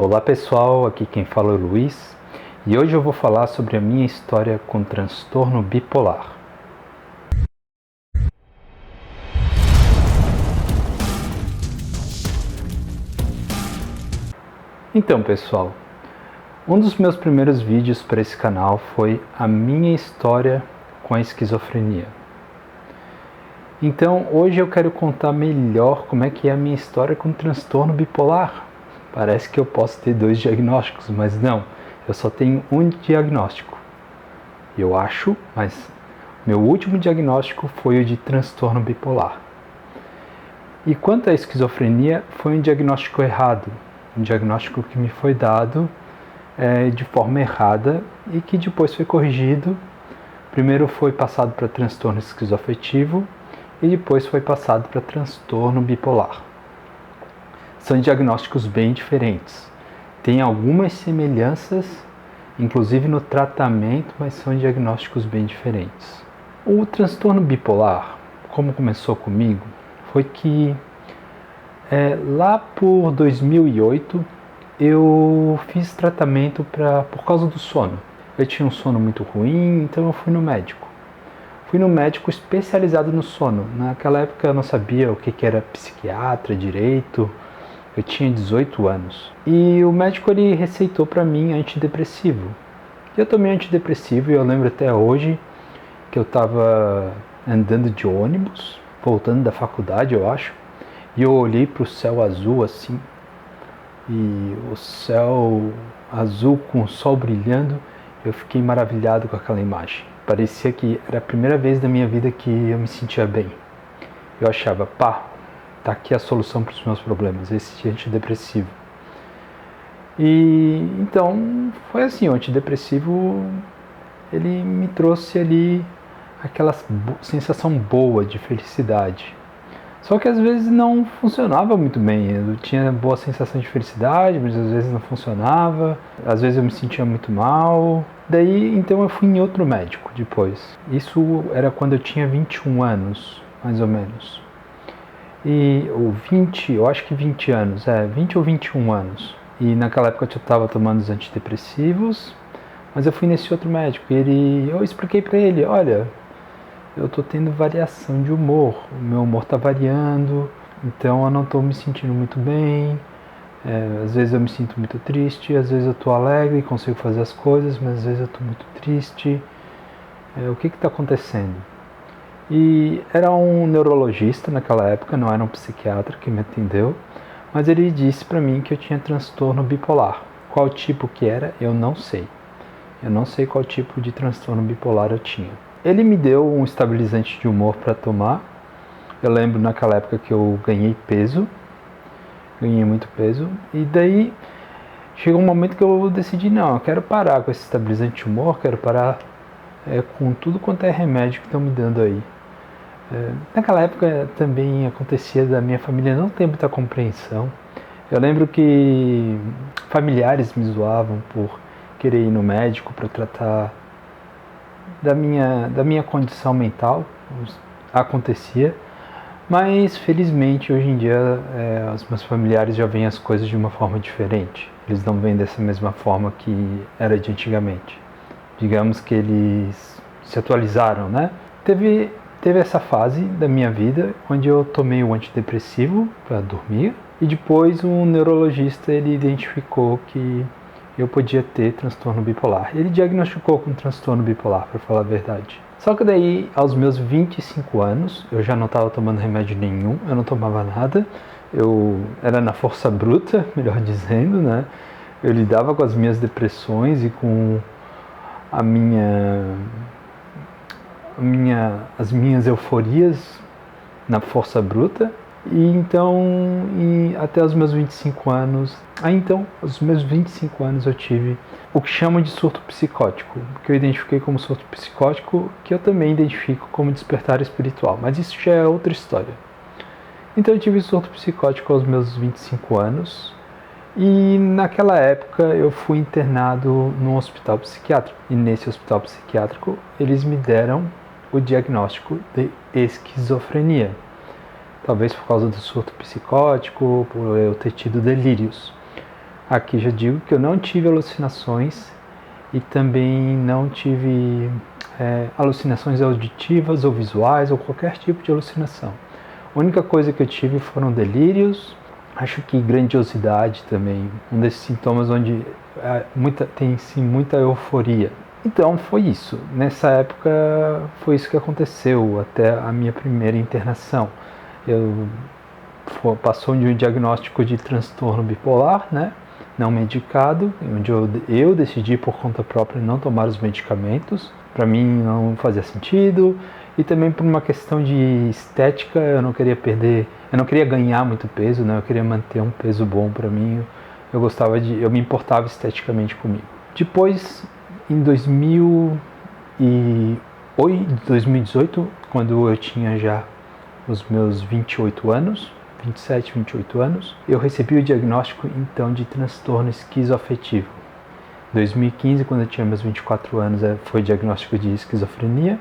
Olá pessoal, aqui quem fala é o Luiz e hoje eu vou falar sobre a minha história com transtorno bipolar. Então pessoal, um dos meus primeiros vídeos para esse canal foi a minha história com a esquizofrenia. Então hoje eu quero contar melhor como é que é a minha história com transtorno bipolar. Parece que eu posso ter 2 diagnósticos, mas não, eu só tenho um diagnóstico. Eu acho, mas meu último diagnóstico foi o de transtorno bipolar. E quanto à esquizofrenia, foi um diagnóstico errado, um diagnóstico que me foi dado de forma errada e que depois foi corrigido. Primeiro foi passado para transtorno esquizoafetivo e depois foi passado para transtorno bipolar. São diagnósticos bem diferentes. Tem algumas semelhanças, inclusive no tratamento, mas são diagnósticos bem diferentes. O transtorno bipolar, como começou comigo, foi que lá por 2008 eu fiz tratamento por causa do sono. Eu tinha um sono muito ruim, então eu fui no médico. Fui no médico especializado no sono. Naquela época eu não sabia o que era psiquiatra direito. Eu tinha 18 anos. E o médico ele receitou para mim antidepressivo. Eu tomei antidepressivo e eu lembro até hoje que eu estava andando de ônibus, voltando da faculdade, eu acho, e eu olhei para o céu azul assim, e o céu azul com o sol brilhando, eu fiquei maravilhado com aquela imagem. Parecia que era a primeira vez da minha vida que eu me sentia bem. Eu achava, tá aqui a solução para os meus problemas, esse antidepressivo. E então foi assim, o antidepressivo ele me trouxe ali aquela sensação boa de felicidade. Só que às vezes não funcionava muito bem. Eu tinha boa sensação de felicidade, mas às vezes não funcionava. Às vezes eu me sentia muito mal. Daí então eu fui em outro médico depois. Isso era quando eu tinha 21 anos, mais ou menos. Ou 20, eu acho que 20 anos, 20 ou 21 anos. E naquela época eu estava tomando os antidepressivos, mas eu fui nesse outro médico e eu expliquei para ele, olha, eu estou tendo variação de humor, o meu humor está variando, então eu não estou me sentindo muito bem, às vezes eu me sinto muito triste, às vezes eu estou alegre e consigo fazer as coisas, mas às vezes eu estou muito triste, o que está acontecendo? E era um neurologista naquela época, não era um psiquiatra que me atendeu, mas ele disse para mim que eu tinha transtorno bipolar. Qual tipo que era, eu não sei. Eu não sei qual tipo de transtorno bipolar eu tinha. Ele me deu um estabilizante de humor para tomar. Eu lembro naquela época que eu ganhei muito peso, e daí chegou um momento que eu decidi, não, eu quero parar com esse estabilizante de humor, quero parar com tudo quanto é remédio que estão me dando aí. Naquela época também acontecia da minha família não ter muita compreensão. Eu lembro que familiares me zoavam por querer ir no médico para tratar da minha condição mental. Acontecia, mas felizmente hoje em dia os meus familiares já veem as coisas de uma forma diferente. Eles não veem dessa mesma forma que era de antigamente. Digamos que eles se atualizaram, né? Teve essa fase da minha vida onde eu tomei o antidepressivo para dormir e depois um neurologista ele identificou que eu podia ter transtorno bipolar. Ele diagnosticou com transtorno bipolar, para falar a verdade. Só que daí, aos meus 25 anos, eu já não estava tomando remédio nenhum, eu não tomava nada, eu era na força bruta, melhor dizendo, né? Eu lidava com as minhas depressões e com as minhas euforias na força bruta. E então, até os meus 25 anos, aos meus 25 anos eu tive o que chamam de surto psicótico, que eu identifiquei como surto psicótico, que eu também identifico como despertar espiritual, mas isso já é outra história. Então eu tive surto psicótico aos meus 25 anos, e naquela época eu fui internado num hospital psiquiátrico, e nesse hospital psiquiátrico eles me deram o diagnóstico de esquizofrenia. Talvez por causa do surto psicótico, por eu ter tido delírios. Aqui já digo que eu não tive alucinações e também não tive alucinações auditivas ou visuais ou qualquer tipo de alucinação. A única coisa que eu tive foram delírios, acho que grandiosidade também, um desses sintomas onde tem sim muita euforia. Então foi isso, nessa época foi isso que aconteceu até a minha primeira internação. Passou de um diagnóstico de transtorno bipolar, né, não medicado, onde eu decidi por conta própria não tomar os medicamentos, para mim não fazia sentido, e também por uma questão de estética, eu não queria ganhar muito peso, né, eu queria manter um peso bom para mim, eu me importava esteticamente comigo. Depois, em 2018, quando eu tinha já os meus 28 anos, 27, 28 anos, eu recebi o diagnóstico então de transtorno esquizoafetivo. Em 2015, quando eu tinha meus 24 anos, foi diagnóstico de esquizofrenia. Em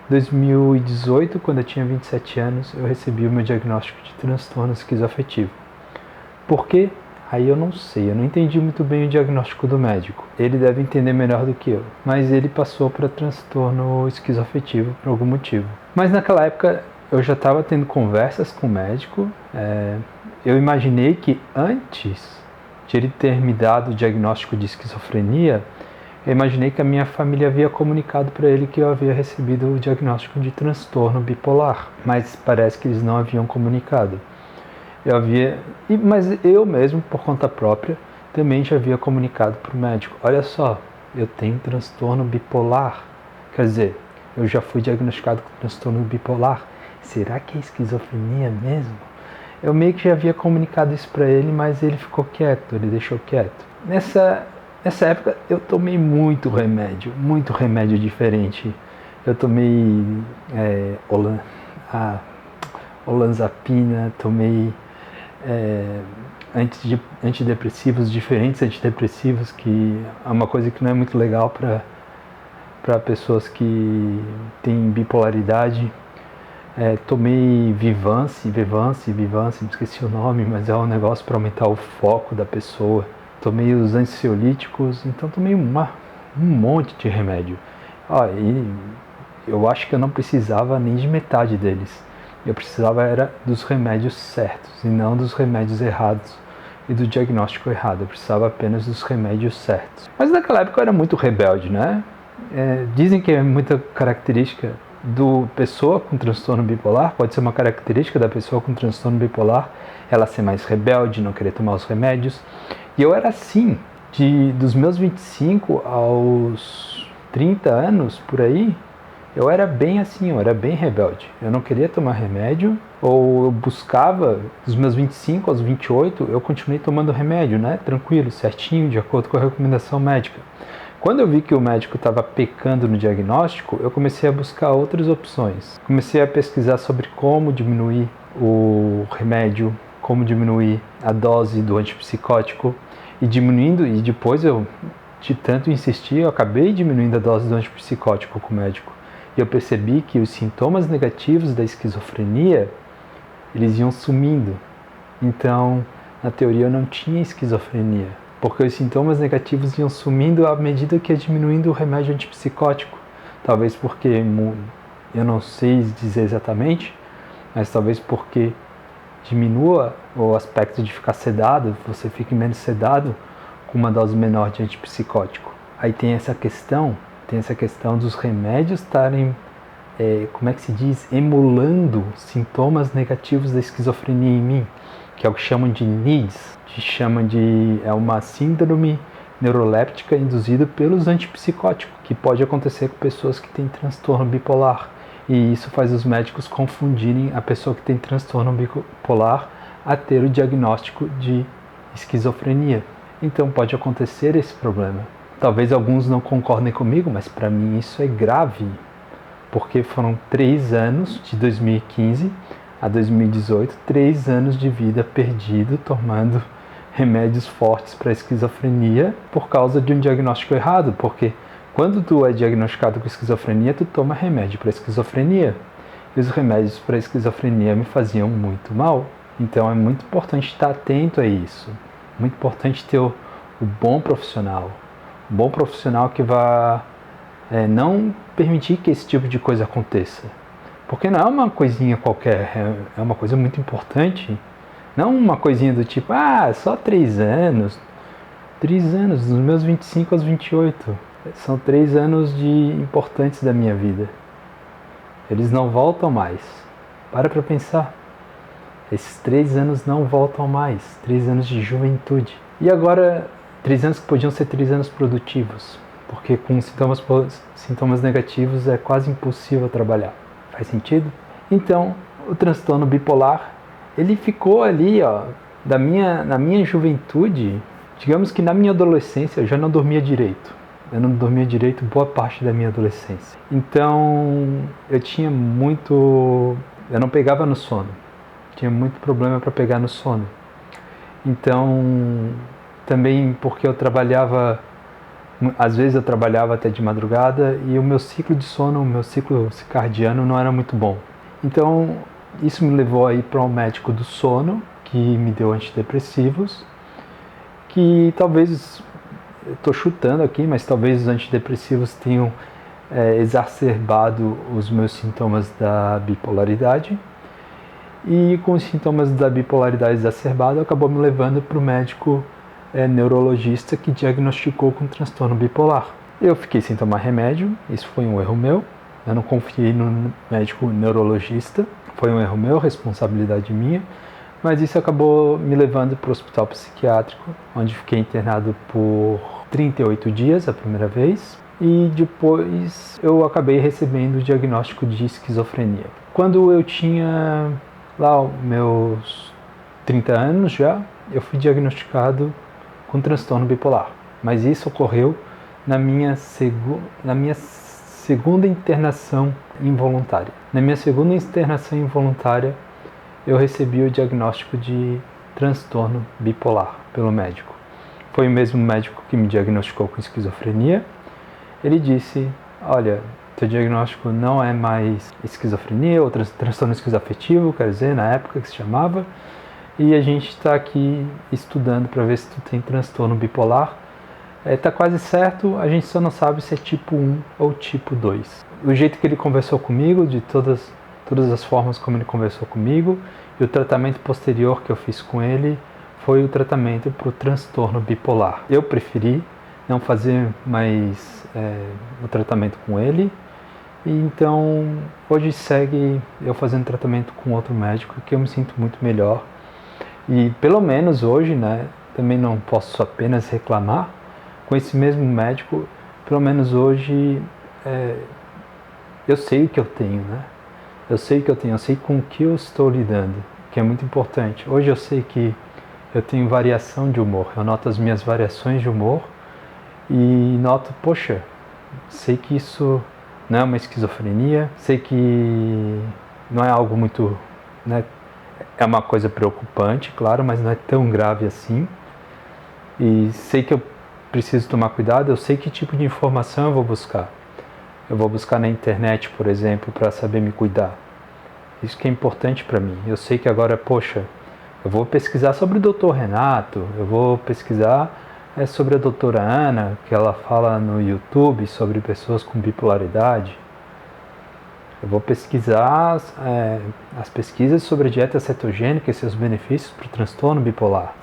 2018, quando eu tinha 27 anos, eu recebi o meu diagnóstico de transtorno esquizoafetivo. Por quê? Aí eu não sei, eu não entendi muito bem o diagnóstico do médico. Ele deve entender melhor do que eu, mas ele passou para transtorno esquizoafetivo por algum motivo. Mas naquela época eu já estava tendo conversas com o médico. Eu imaginei que antes de ele ter me dado o diagnóstico de esquizofrenia, eu imaginei que a minha família havia comunicado para ele que eu havia recebido o diagnóstico de transtorno bipolar, mas parece que eles não haviam comunicado. Mas eu mesmo, por conta própria, também já havia comunicado para o médico: olha só, eu tenho transtorno bipolar. Quer dizer, eu já fui diagnosticado com transtorno bipolar. Será que é esquizofrenia mesmo? Eu meio que já havia comunicado isso para ele, mas ele ficou quieto, ele deixou quieto. Nessa época eu tomei muito remédio diferente. Eu tomei olanzapina, tomei antidepressivos, diferentes antidepressivos, que é uma coisa que não é muito legal para pessoas que têm bipolaridade. Tomei Vivance, esqueci o nome, mas é um negócio para aumentar o foco da pessoa. Tomei os ansiolíticos, então tomei um monte de remédio. E eu acho que eu não precisava nem de metade deles. Eu precisava era dos remédios certos e não dos remédios errados e do diagnóstico errado. Eu precisava apenas dos remédios certos. Mas naquela época eu era muito rebelde, né? Dizem que é muita característica do pessoa com transtorno bipolar, pode ser uma característica da pessoa com transtorno bipolar, ela ser mais rebelde, não querer tomar os remédios. E eu era assim, dos meus 25 aos 30 anos, por aí, eu era bem assim, eu era bem rebelde. Eu não queria tomar remédio, ou eu buscava, dos meus 25 aos 28, eu continuei tomando remédio, né? Tranquilo, certinho, de acordo com a recomendação médica. Quando eu vi que o médico estava pecando no diagnóstico, eu comecei a buscar outras opções. Comecei a pesquisar sobre como diminuir o remédio, como diminuir a dose do antipsicótico, e depois de tanto insistir, eu acabei diminuindo a dose do antipsicótico com o médico. E eu percebi que os sintomas negativos da esquizofrenia, eles iam sumindo. Então, na teoria, eu não tinha esquizofrenia, porque os sintomas negativos iam sumindo à medida que ia diminuindo o remédio antipsicótico. Talvez porque, eu não sei dizer exatamente, mas talvez porque diminua o aspecto de ficar sedado, você fique menos sedado com uma dose menor de antipsicótico. Aí tem essa questão dos remédios estarem, como é que se diz, emulando sintomas negativos da esquizofrenia em mim, que é o que chamam de NIDS, é uma síndrome neuroléptica induzida pelos antipsicóticos, que pode acontecer com pessoas que têm transtorno bipolar. E isso faz os médicos confundirem a pessoa que tem transtorno bipolar a ter o diagnóstico de esquizofrenia. Então pode acontecer esse problema. Talvez alguns não concordem comigo, mas para mim isso é grave, porque foram 3 anos, de 2015 a 2018, 3 anos de vida perdido tomando remédios fortes para esquizofrenia por causa de um diagnóstico errado, porque quando tu é diagnosticado com esquizofrenia, tu toma remédio para esquizofrenia. E os remédios para esquizofrenia me faziam muito mal. Então é muito importante estar atento a isso. Muito importante ter o bom profissional. Um bom profissional que vai não permitir que esse tipo de coisa aconteça. Porque não é uma coisinha qualquer, é uma coisa muito importante. Não uma coisinha do tipo, só 3 anos. 3 anos, dos meus 25 aos 28. São 3 anos importantes da minha vida. Eles não voltam mais. Para pensar. Esses 3 anos não voltam mais. 3 anos de juventude. E agora, 3 anos que podiam ser 3 anos produtivos. Porque com sintomas negativos é quase impossível trabalhar. Faz sentido? Então, o transtorno bipolar, ele ficou ali, na minha juventude. Digamos que na minha adolescência eu já não dormia direito. Eu não dormia direito boa parte da minha adolescência. Então, eu não pegava no sono. Tinha muito problema para pegar no sono. Então, também porque às vezes eu trabalhava até de madrugada e o meu ciclo de sono, o meu ciclo circadiano não era muito bom. Então, isso me levou aí para um médico do sono, que me deu antidepressivos, que talvez, estou chutando aqui, mas talvez os antidepressivos tenham exacerbado os meus sintomas da bipolaridade. E com os sintomas da bipolaridade exacerbada, acabou me levando para o médico neurologista que diagnosticou com transtorno bipolar. Eu fiquei sem tomar remédio, isso foi um erro meu. Eu não confiei no médico neurologista, foi um erro meu, responsabilidade minha. Mas isso acabou me levando para o hospital psiquiátrico, onde fiquei internado por 38 dias a primeira vez. E depois eu acabei recebendo o diagnóstico de esquizofrenia. Quando eu tinha lá os meus 30 anos já, eu fui diagnosticado com transtorno bipolar. Mas isso ocorreu na minha segunda internação involuntária. Na minha segunda internação involuntária, eu recebi o diagnóstico de transtorno bipolar pelo médico. Foi o mesmo médico que me diagnosticou com esquizofrenia. Ele disse, olha, teu diagnóstico não é mais esquizofrenia ou transtorno esquizoafetivo, quer dizer, na época que se chamava, e a gente está aqui estudando para ver se tu tem transtorno bipolar. Está quase certo, a gente só não sabe se é tipo 1 ou tipo 2. O jeito que ele conversou comigo, de todas as formas como ele conversou comigo, e o tratamento posterior que eu fiz com ele foi o tratamento para o transtorno bipolar. Eu preferi não fazer mais o tratamento com ele, e então hoje segue eu fazendo tratamento com outro médico, que eu me sinto muito melhor. E pelo menos hoje, né, também não posso apenas reclamar, com esse mesmo médico, pelo menos hoje eu sei o que eu tenho, né? Eu sei com o que eu estou lidando, que é muito importante. Hoje eu sei que eu tenho variação de humor, eu noto as minhas variações de humor e noto, poxa, sei que isso não é uma esquizofrenia, sei que não é algo muito, né, é uma coisa preocupante, claro, mas não é tão grave assim. E sei que eu preciso tomar cuidado, eu sei que tipo de informação eu vou buscar. Eu vou buscar na internet, por exemplo, para saber me cuidar. Isso que é importante para mim. Eu sei que agora, poxa, eu vou pesquisar sobre o Dr. Renato, eu vou pesquisar sobre a doutora Ana, que ela fala no YouTube sobre pessoas com bipolaridade. Eu vou pesquisar as pesquisas sobre a dieta cetogênica e seus benefícios para o transtorno bipolar.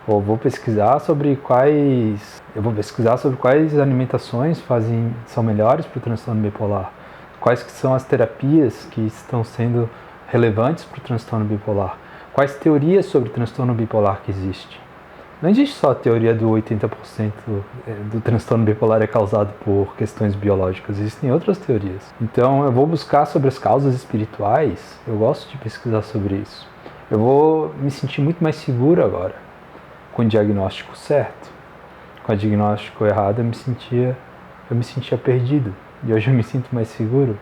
Ou vou pesquisar sobre quais alimentações são melhores para o transtorno bipolar. Quais que são as terapias que estão sendo relevantes para o transtorno bipolar. Quais teorias sobre o transtorno bipolar que existe. Não existe só a teoria do 80% do transtorno bipolar é causado por questões biológicas, existem outras teorias. Então eu vou buscar sobre as causas espirituais, eu gosto de pesquisar sobre isso. Eu vou me sentir muito mais seguro agora, com o diagnóstico certo. Com o diagnóstico errado eu me sentia perdido, e hoje eu me sinto mais seguro.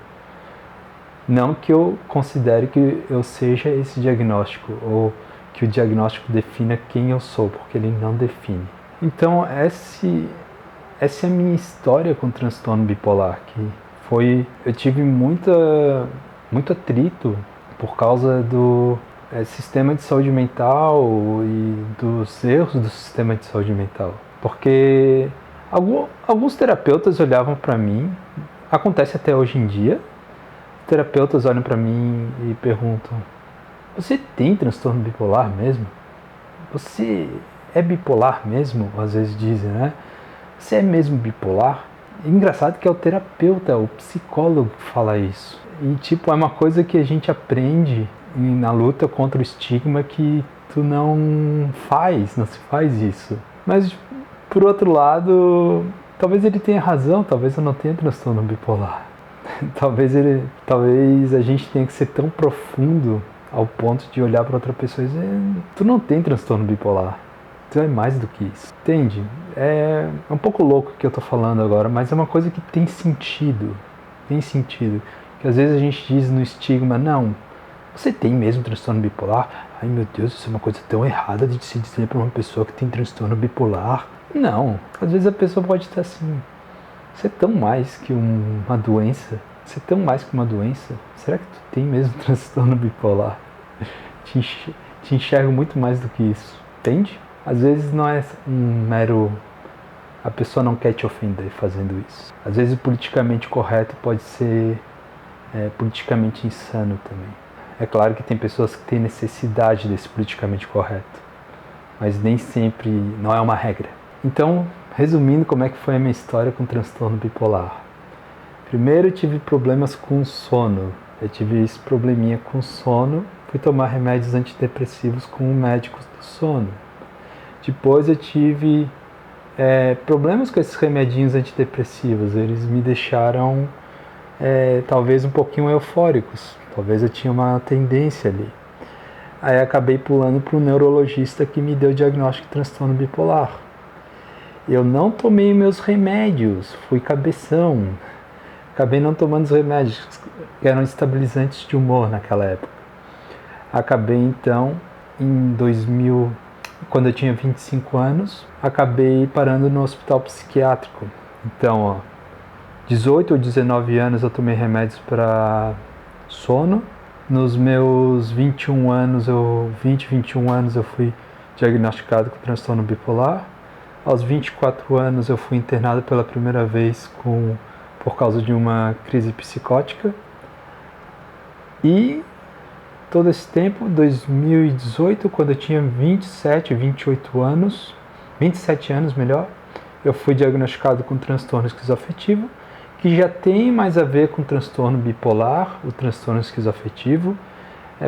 Não que eu considere que eu seja esse diagnóstico, ou que o diagnóstico defina quem eu sou, porque ele não define. Então, essa é a minha história com o transtorno bipolar, eu tive muito atrito por causa sistema de saúde mental e dos erros do sistema de saúde mental. Porque alguns terapeutas olhavam para mim, acontece até hoje em dia, terapeutas olham para mim e perguntam: você tem transtorno bipolar mesmo? Você é bipolar mesmo? Às vezes dizem, né? Você é mesmo bipolar? E engraçado que é o terapeuta, o psicólogo que fala isso. E tipo, é uma coisa que a gente aprende na luta contra o estigma que tu não se faz isso. Mas por outro lado, talvez ele tenha razão, talvez eu não tenha transtorno bipolar. Talvez a gente tenha que ser tão profundo ao ponto de olhar para outra pessoa e dizer: tu não tem transtorno bipolar, tu é mais do que isso. Entende? É um pouco louco o que eu tô falando agora, mas é uma coisa que tem sentido. Tem sentido. Que às vezes a gente diz no estigma: não, você tem mesmo transtorno bipolar? Ai meu Deus, isso é uma coisa tão errada de se dizer para uma pessoa que tem transtorno bipolar. Não, às vezes a pessoa pode estar assim: você é tão mais que uma doença. Você é tão mais que uma doença. Será que tu tem mesmo transtorno bipolar? Te enxergo muito mais do que isso. Entende? Às vezes não é um mero... A pessoa não quer te ofender fazendo isso. Às vezes o politicamente correto pode ser politicamente insano também. É claro que tem pessoas que têm necessidade desse politicamente correto. Mas nem sempre, não é uma regra. Então, resumindo como é que foi a minha história com transtorno bipolar. Primeiro eu tive problemas com sono. Eu tive esse probleminha com sono. Fui tomar remédios antidepressivos com médicos do sono. Depois eu tive problemas com esses remedinhos antidepressivos. Eles me deixaram talvez um pouquinho eufóricos. Talvez eu tinha uma tendência ali. Aí acabei pulando para o neurologista que me deu o diagnóstico de transtorno bipolar. Eu não tomei meus remédios, fui cabeção. Acabei não tomando os remédios, que eram estabilizantes de humor naquela época. Acabei então, em 2000, quando eu tinha 25 anos, acabei parando no hospital psiquiátrico. Então, 18 ou 19 anos eu tomei remédios para sono. Nos meus 21 anos, 21 anos eu fui diagnosticado com transtorno bipolar. Aos 24 anos eu fui internado pela primeira vez por causa de uma crise psicótica. E todo esse tempo, 2018, quando eu tinha 27 anos melhor, eu fui diagnosticado com transtorno esquizoafetivo, que já tem mais a ver com transtorno bipolar, o transtorno esquizoafetivo.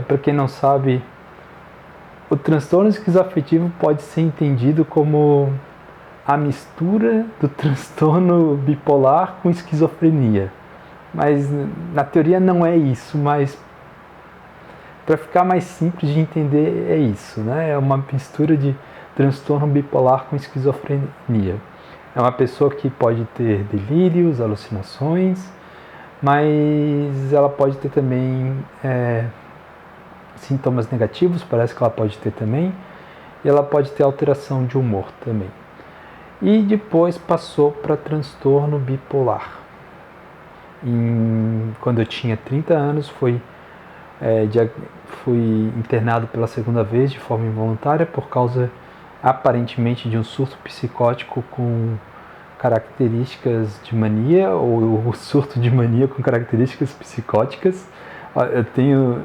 Para quem não sabe, o transtorno esquizoafetivo pode ser entendido como a mistura do transtorno bipolar com esquizofrenia. Mas na teoria não é isso, mas para ficar mais simples de entender é isso, né? É uma mistura de transtorno bipolar com esquizofrenia. É uma pessoa que pode ter delírios, alucinações, mas ela pode ter também sintomas negativos, parece que ela pode ter também, e ela pode ter alteração de humor também. E depois passou para transtorno bipolar. Quando eu tinha 30 anos, fui internado pela segunda vez de forma involuntária por causa, aparentemente, de um surto psicótico com características de mania, ou o surto de mania com características psicóticas.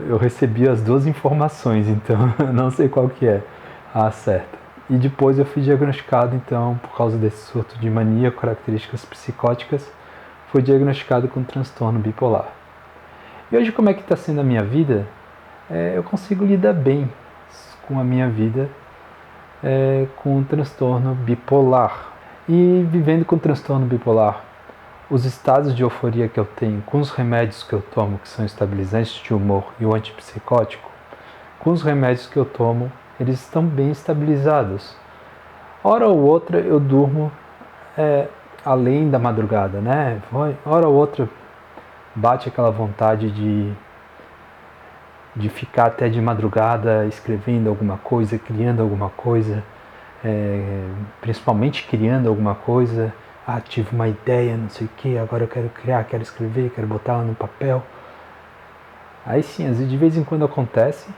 Eu recebi as duas informações, então eu não sei qual que é a certa. E depois eu fui diagnosticado, então, por causa desse surto de mania com características psicóticas, fui diagnosticado com transtorno bipolar. E hoje, como é que está sendo a minha vida? Eu consigo lidar bem com a minha vida com transtorno bipolar. E vivendo com transtorno bipolar, os estados de euforia que eu tenho com os remédios que eu tomo, que são estabilizantes de humor e o antipsicótico, com os remédios que eu tomo, eles estão bem estabilizados. Hora ou outra eu durmo além da madrugada, né? Hora ou outra bate aquela vontade de ficar até de madrugada escrevendo alguma coisa, criando alguma coisa, principalmente criando alguma coisa. Tive uma ideia, não sei o que, agora eu quero criar, quero escrever, quero botar ela no papel. Aí sim, de vez em quando acontece,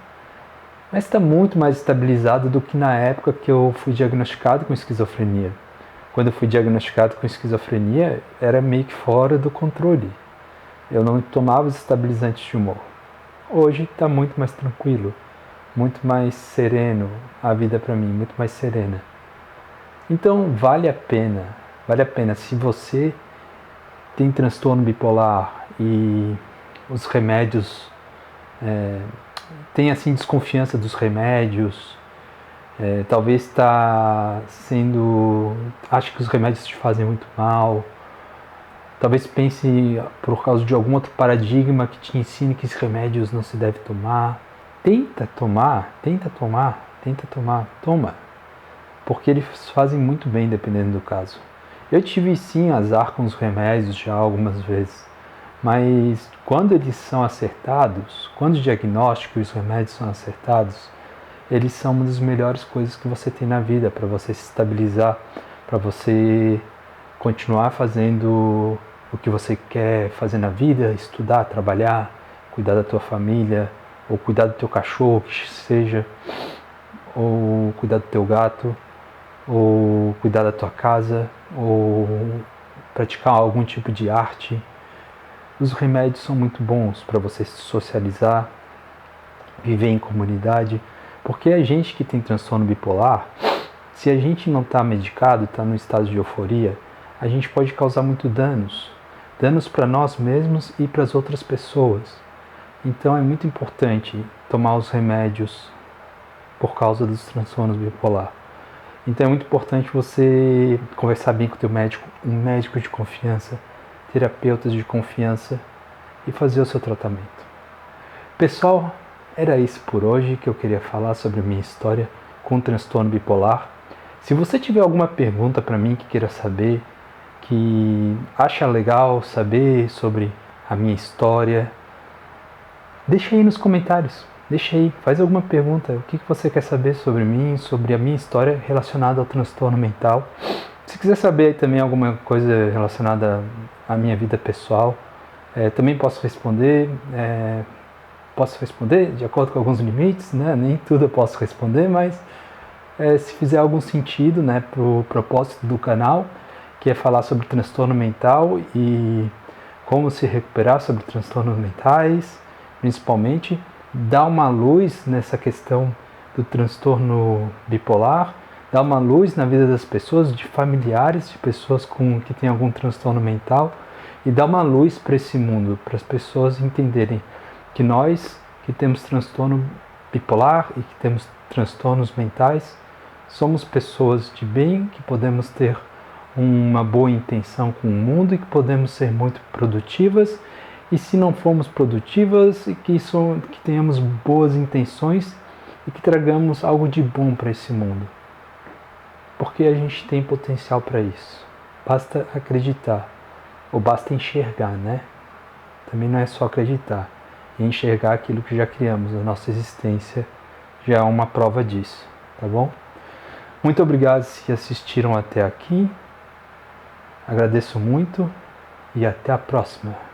mas está muito mais estabilizado do que na época que eu fui diagnosticado com esquizofrenia. Quando eu fui diagnosticado com esquizofrenia, era meio que fora do controle. Eu não tomava os estabilizantes de humor. Hoje está muito mais tranquilo, muito mais sereno a vida para mim, muito mais serena. Então vale a pena. Se você tem transtorno bipolar e os remédios, tem assim desconfiança dos remédios, talvez acha que os remédios te fazem muito mal, talvez pense por causa de algum outro paradigma que te ensine que esses remédios não se deve tomar. Toma, porque eles fazem muito bem dependendo do caso. Eu tive sim azar com os remédios já algumas vezes, mas quando eles são acertados, quando o diagnóstico e os remédios são acertados, eles são uma das melhores coisas que você tem na vida para você se estabilizar, para você continuar fazendo o que você quer fazer na vida, estudar, trabalhar, cuidar da tua família, ou cuidar do teu cachorro, que seja, ou cuidar do teu gato, ou cuidar da tua casa, ou praticar algum tipo de arte. Os remédios são muito bons para você se socializar, viver em comunidade, porque a gente que tem transtorno bipolar, se a gente não está medicado, está no estado de euforia, a gente pode causar muito danos para nós mesmos e para as outras pessoas. Então é muito importante tomar os remédios por causa dos transtornos bipolar. Então é muito importante você conversar bem com o teu médico, um médico de confiança, terapeutas de confiança e fazer o seu tratamento. Pessoal, era isso por hoje que eu queria falar sobre a minha história com o transtorno bipolar. Se você tiver alguma pergunta para mim que queira saber, que acha legal saber sobre a minha história, deixa aí nos comentários. Deixa aí, faz alguma pergunta. O que você quer saber sobre mim, sobre a minha história relacionada ao transtorno mental? Se quiser saber também alguma coisa relacionada à minha vida pessoal, também posso responder. Posso responder de acordo com alguns limites, né? Nem tudo eu posso responder, mas se fizer algum sentido, né, para o propósito do canal, que é falar sobre transtorno mental e como se recuperar sobre transtornos mentais, principalmente, dar uma luz nessa questão do transtorno bipolar, dar uma luz na vida das pessoas, de familiares, de pessoas que têm algum transtorno mental, e dar uma luz para esse mundo, para as pessoas entenderem que nós que temos transtorno bipolar e que temos transtornos mentais, somos pessoas de bem, que podemos ter uma boa intenção com o mundo e que podemos ser muito produtivas, e se não formos produtivas, que tenhamos boas intenções e que tragamos algo de bom para esse mundo. Porque a gente tem potencial para isso. Basta acreditar, ou basta enxergar, né? Também não é só acreditar, é enxergar aquilo que já criamos, a nossa existência já é uma prova disso, tá bom? Muito obrigado se assistiram até aqui. Agradeço muito e até a próxima.